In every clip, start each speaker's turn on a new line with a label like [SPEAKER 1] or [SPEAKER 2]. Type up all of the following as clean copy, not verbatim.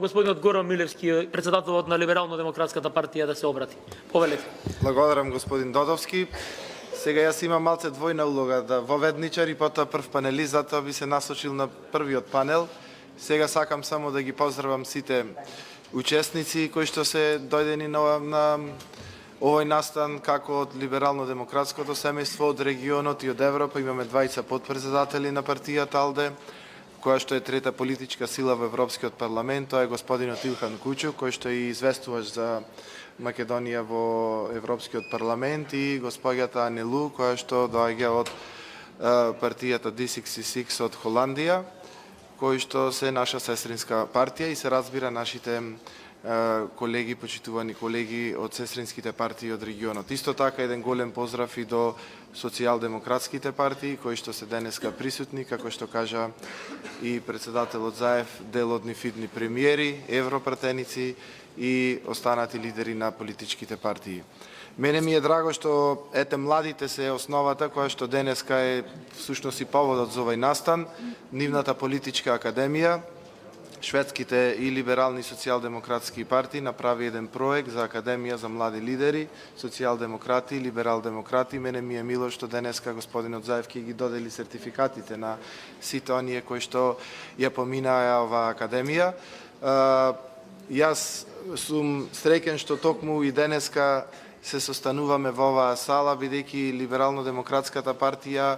[SPEAKER 1] господинот Горо Милевски, председателот на Либерално-демократската партија, да се обрати. Повелете.
[SPEAKER 2] Благодарам, господин Додовски. Сега јас имам малце двојна улога, да воведничар и потоа прв панелист, затоа би се насочил на првиот панел. Сега сакам само да ги поздравам сите учесници кои што се дојдени на овој настан, како од либерално-демократското семејство, од регионот и од Европа. Имаме двајца подпредседатели на партијата АЛДЕ, која што е трета политичка сила во Европскиот парламент. Тоа е господинот Илхан Кучук, кој што е известуваш за Македонија во Европскиот парламент, и госпоѓата Анелу, која што доаѓа од партијата D66 од Холандија, кои што се наша сестринска партија и се разбира нашите колеги, почитувани колеги од сестринските партии од регионот. Исто така еден голем поздрав и до социјалдемократските партии кои што се денеска присутни, како што кажа и председателот Заев, дел од нив идни премиери, европратеници и останати лидери на политичките партии. Мене ми е драго што младите се основата која што денеска е всушност и поводот за овој настан, нивната политичка академија. Шведските и либерални социјалдемократски партии направи еден проект за академија за млади лидери, социјалдемократи и либерал-демократи. Мене ми е мило што денеска господинот Заев ќе ги додели сертификатите на сите оние кои што ја поминаа оваа академија. Јас сум среќен што токму и денеска се состануваме во оваа сала, бидејќи либерално-демократската партија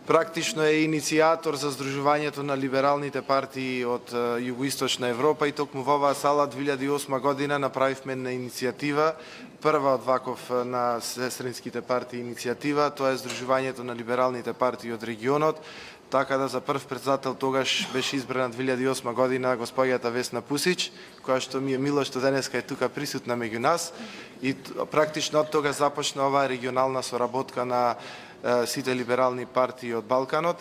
[SPEAKER 2] практично е иницијатор за здружувањето на либералните партии од Југоисточна Европа, и токму во оваа сала 2008 година направивме една иницијатива, прва од ваков на сестринските партии иницијатива, тоа е здружувањето на либералните партии од регионот. Така да за прв председател тогаш беше избрана 2008 година госпоѓата Весна Пусич, која што ми е мило што денеска е тука присутна меѓу нас, и практично од тога започна оваа регионална соработка на сите либерални партии од Балканот,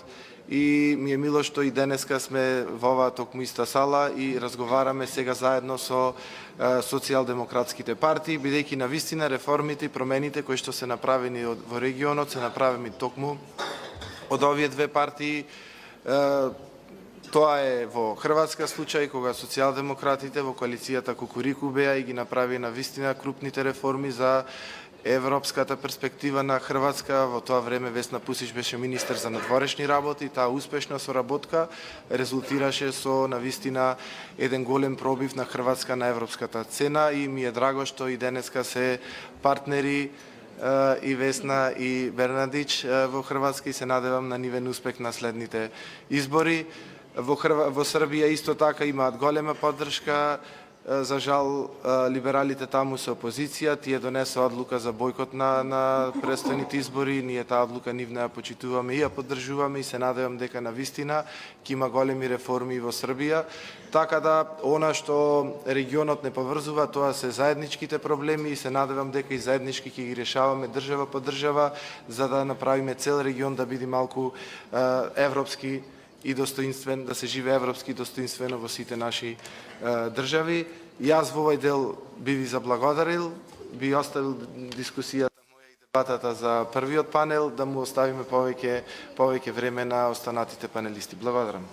[SPEAKER 2] и ми е мило што и денеска сме во оваа токму иста сала и разговараме сега заедно со социјалдемократските партии, бидејќи навистина реформите и промените кои што се направени во регионот се направени токму од овие две партии. Тоа е во Хрватска случај, кога социјалдемократите во коалицијата Кукурику беа и ги направи навистина крупните реформи за европската перспектива на Хрватска. Во тоа време Весна Пусич беше министер за надворешни работи. Таа успешна соработка резултираше со навистина еден голем пробив на Хрватска на европската цена, и ми е драго што и денеска се партнери и Весна и Бернадич во Хрватска, и се надевам на нивен успех на следните избори. Во Србија исто така имаат голема поддршка. За жал, либералите таму се опозиција, тие донесоа одлука за бойкот на престојните избори. Ние таа одлука нивна ја почитуваме и ја поддржуваме, и се надевам дека навистина ќе има големи реформи во Србија. Така да, она што регионот не поврзува, тоа се заедничките проблеми, и се надевам дека и заеднички ќе ги решаваме држава по држава, за да направиме цел регион да биде малку европски и достоинствен, да се живее европски и достоинствено во сите наши држави. Јас во овој дел би ви заблагодарил, би оставил дискусијата моја и дебатата за првиот панел, да му оставиме повеќе време на останатите панелисти. Благодарам.